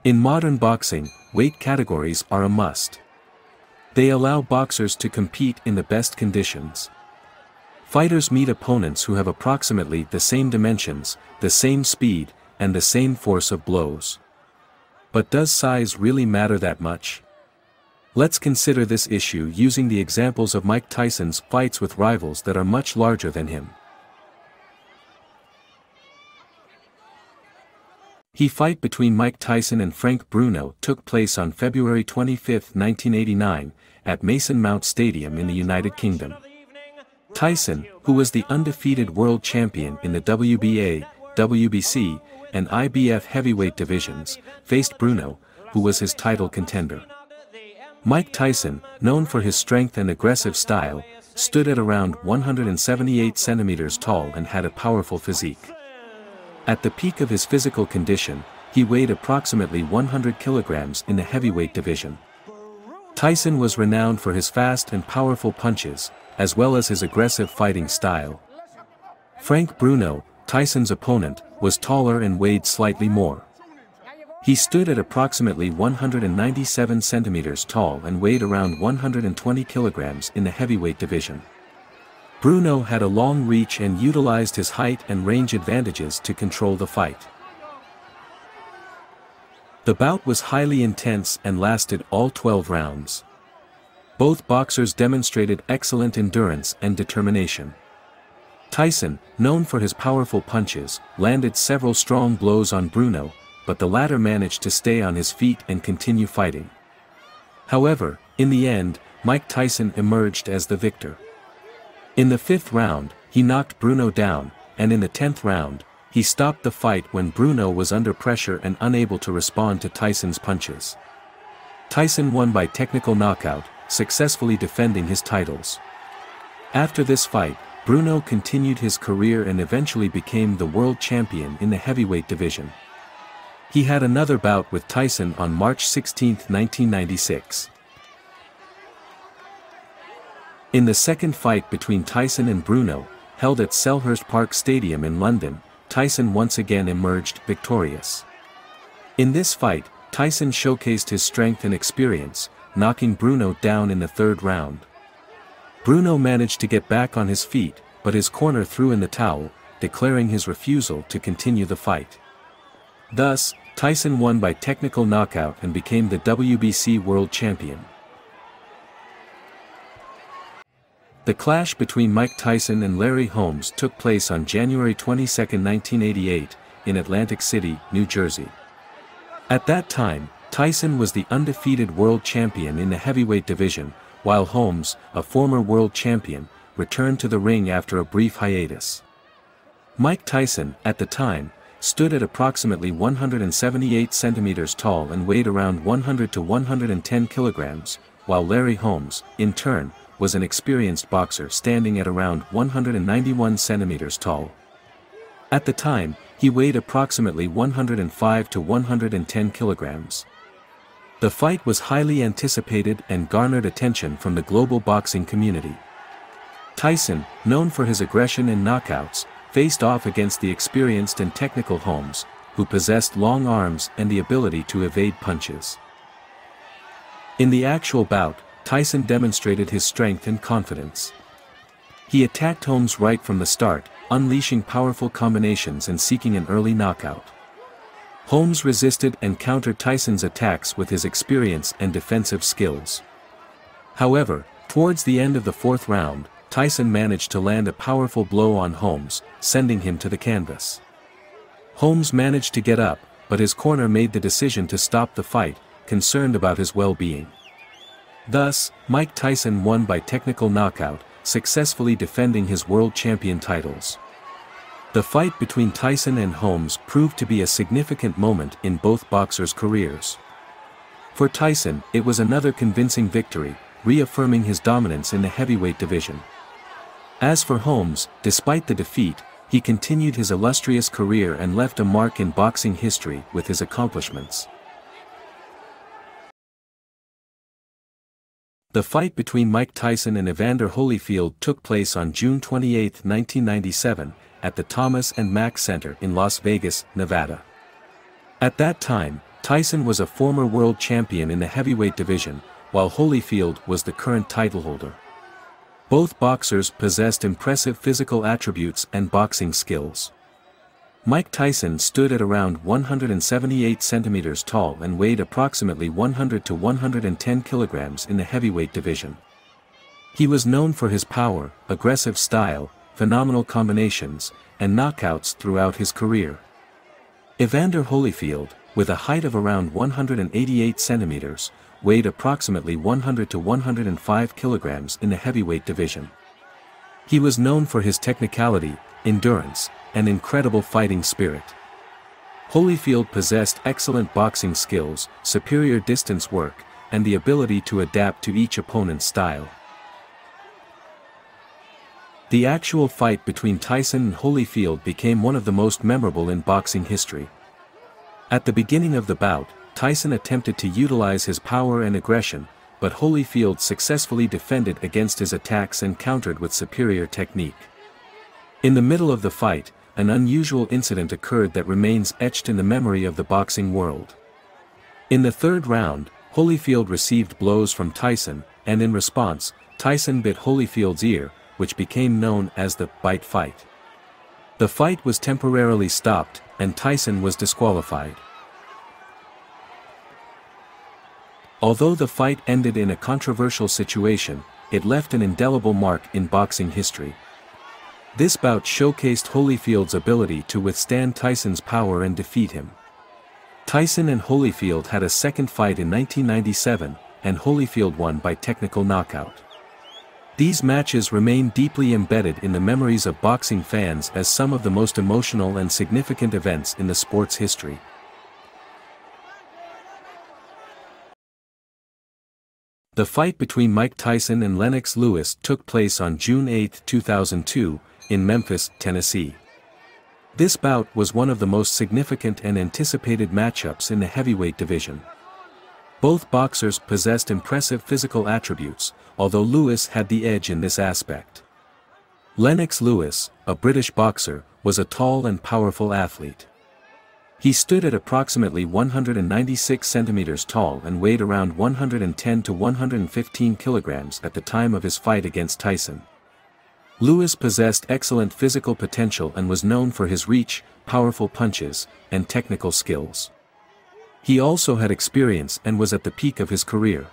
In modern boxing, weight categories are a must. They allow boxers to compete in the best conditions. Fighters meet opponents who have approximately the same dimensions, the same speed, and the same force of blows. But does size really matter that much? Let's consider this issue using the examples of Mike Tyson's fights with rivals that are much larger than him. The fight between Mike Tyson and Frank Bruno took place on February 25, 1989, at Mason Mount Stadium in the United Kingdom. Tyson, who was the undefeated world champion in the WBA, WBC, and IBF heavyweight divisions, faced Bruno, who was his title contender. Mike Tyson, known for his strength and aggressive style, stood at around 178 centimeters tall and had a powerful physique. At the peak of his physical condition, he weighed approximately 100 kilograms in the heavyweight division. Tyson was renowned for his fast and powerful punches, as well as his aggressive fighting style. Frank Bruno, Tyson's opponent, was taller and weighed slightly more. He stood at approximately 197 centimeters tall and weighed around 120 kilograms in the heavyweight division. Bruno had a long reach and utilized his height and range advantages to control the fight. The bout was highly intense and lasted all 12 rounds. Both boxers demonstrated excellent endurance and determination. Tyson, known for his powerful punches, landed several strong blows on Bruno, but the latter managed to stay on his feet and continue fighting. However, in the end, Mike Tyson emerged as the victor. In the 5th round, he knocked Bruno down, and in the 10th round, he stopped the fight when Bruno was under pressure and unable to respond to Tyson's punches. Tyson won by technical knockout, successfully defending his titles. After this fight, Bruno continued his career and eventually became the world champion in the heavyweight division. He had another bout with Tyson on March 16, 1996. In the second fight between Tyson and Bruno, held at Selhurst Park Stadium in London, Tyson once again emerged victorious. In this fight, Tyson showcased his strength and experience, knocking Bruno down in the 3rd round. Bruno managed to get back on his feet, but his corner threw in the towel, declaring his refusal to continue the fight. Thus, Tyson won by technical knockout and became the WBC world champion. The clash between Mike Tyson and Larry Holmes took place on January 22, 1988, in Atlantic City, New Jersey. At that time, Tyson was the undefeated world champion in the heavyweight division, while Holmes, a former world champion, returned to the ring after a brief hiatus. Mike Tyson, at the time, stood at approximately 178 centimeters tall and weighed around 100 to 110 kilograms, while Larry Holmes, in turn, was an experienced boxer standing at around 191 centimeters tall. At the time, he weighed approximately 105 to 110 kilograms. The fight was highly anticipated and garnered attention from the global boxing community. Tyson, known for his aggression and knockouts, faced off against the experienced and technical Holmes, who possessed long arms and the ability to evade punches. In the actual bout, Tyson demonstrated his strength and confidence. He attacked Holmes right from the start, unleashing powerful combinations and seeking an early knockout. Holmes resisted and countered Tyson's attacks with his experience and defensive skills. However, towards the end of the 4th round, Tyson managed to land a powerful blow on Holmes, sending him to the canvas. Holmes managed to get up, but his corner made the decision to stop the fight, concerned about his well-being. Thus, Mike Tyson won by technical knockout, successfully defending his world champion titles. The fight between Tyson and Holmes proved to be a significant moment in both boxers' careers. For Tyson, it was another convincing victory, reaffirming his dominance in the heavyweight division. As for Holmes, despite the defeat, he continued his illustrious career and left a mark in boxing history with his accomplishments. The fight between Mike Tyson and Evander Holyfield took place on June 28, 1997, at the Thomas and Mack Center in Las Vegas, Nevada. At that time, Tyson was a former world champion in the heavyweight division, while Holyfield was the current title holder. Both boxers possessed impressive physical attributes and boxing skills. Mike Tyson stood at around 178 centimeters tall and weighed approximately 100 to 110 kilograms in the heavyweight division. He was known for his power, aggressive style, phenomenal combinations, and knockouts throughout his career. Evander Holyfield, with a height of around 188 centimeters, weighed approximately 100 to 105 kilograms in the heavyweight division. He was known for his technicality, endurance, and incredible fighting spirit. Holyfield possessed excellent boxing skills, superior distance work, and the ability to adapt to each opponent's style. The actual fight between Tyson and Holyfield became one of the most memorable in boxing history. At the beginning of the bout, Tyson attempted to utilize his power and aggression, but Holyfield successfully defended against his attacks and countered with superior technique. In the middle of the fight, an unusual incident occurred that remains etched in the memory of the boxing world. In the third round, Holyfield received blows from Tyson, and in response, Tyson bit Holyfield's ear, which became known as the bite fight. The fight was temporarily stopped, and Tyson was disqualified. Although the fight ended in a controversial situation, it left an indelible mark in boxing history. This bout showcased Holyfield's ability to withstand Tyson's power and defeat him. Tyson and Holyfield had a second fight in 1997, and Holyfield won by technical knockout. These matches remain deeply embedded in the memories of boxing fans as some of the most emotional and significant events in the sport's history. The fight between Mike Tyson and Lennox Lewis took place on June 8, 2002, in Memphis, Tennessee. This bout was one of the most significant and anticipated matchups in the heavyweight division. Both boxers possessed impressive physical attributes, although Lewis had the edge in this aspect. Lennox Lewis, a British boxer, was a tall and powerful athlete. He stood at approximately 196 centimeters tall and weighed around 110 to 115 kilograms at the time of his fight against Tyson. Lewis possessed excellent physical potential and was known for his reach, powerful punches, and technical skills. He also had experience and was at the peak of his career.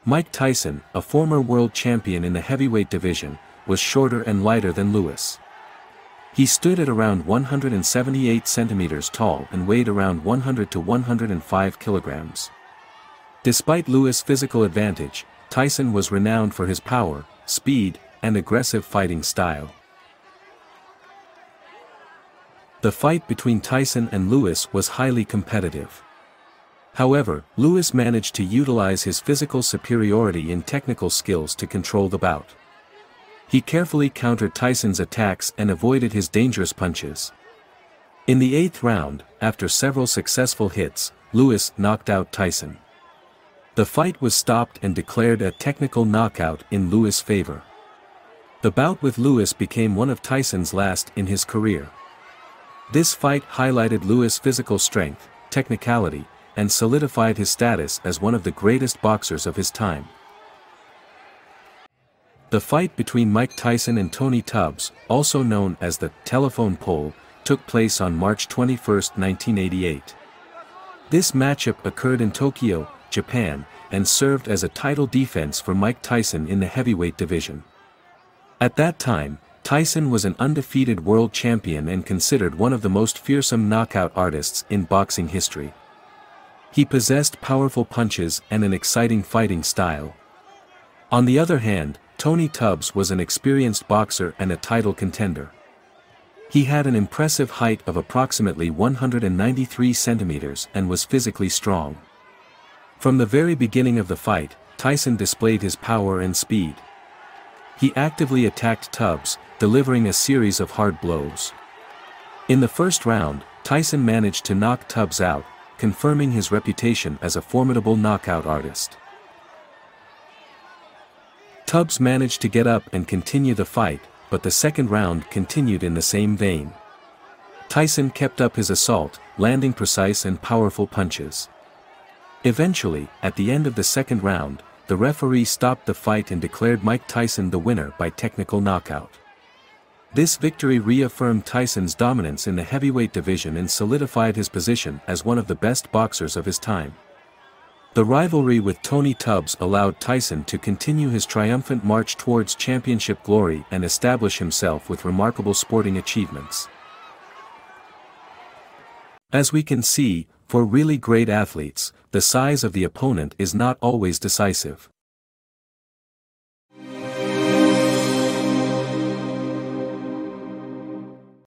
Mike Tyson, a former world champion in the heavyweight division, was shorter and lighter than Lewis. He stood at around 178 centimeters tall and weighed around 100 to 105 kilograms. Despite Lewis' physical advantage, Tyson was renowned for his power, speed, and aggressive fighting style. The fight between Tyson and Lewis was highly competitive. However, Lewis managed to utilize his physical superiority in technical skills to control the bout. He carefully countered Tyson's attacks and avoided his dangerous punches. In the 8th round, after several successful hits, Lewis knocked out Tyson. The fight was stopped and declared a technical knockout in Lewis' favor. The bout with Lewis became one of Tyson's last in his career. This fight highlighted Lewis' physical strength, technicality, and solidified his status as one of the greatest boxers of his time. The fight between Mike Tyson and Tony Tubbs, also known as the telephone pole, took place on March 21, 1988. This matchup occurred in Tokyo, Japan, and served as a title defense for Mike Tyson in the heavyweight division. At that time, Tyson was an undefeated world champion and considered one of the most fearsome knockout artists in boxing history. He possessed powerful punches and an exciting fighting style. On the other hand, Tony Tubbs was an experienced boxer and a title contender. He had an impressive height of approximately 193 centimeters and was physically strong. From the very beginning of the fight, Tyson displayed his power and speed. He actively attacked Tubbs, delivering a series of hard blows. In the first round, Tyson managed to knock Tubbs out, confirming his reputation as a formidable knockout artist. Tubbs managed to get up and continue the fight, but the second round continued in the same vein. Tyson kept up his assault, landing precise and powerful punches. Eventually, at the end of the second round, the referee stopped the fight and declared Mike Tyson the winner by technical knockout. This victory reaffirmed Tyson's dominance in the heavyweight division and solidified his position as one of the best boxers of his time. The rivalry with Tony Tubbs allowed Tyson to continue his triumphant march towards championship glory and establish himself with remarkable sporting achievements. As we can see, for really great athletes, the size of the opponent is not always decisive.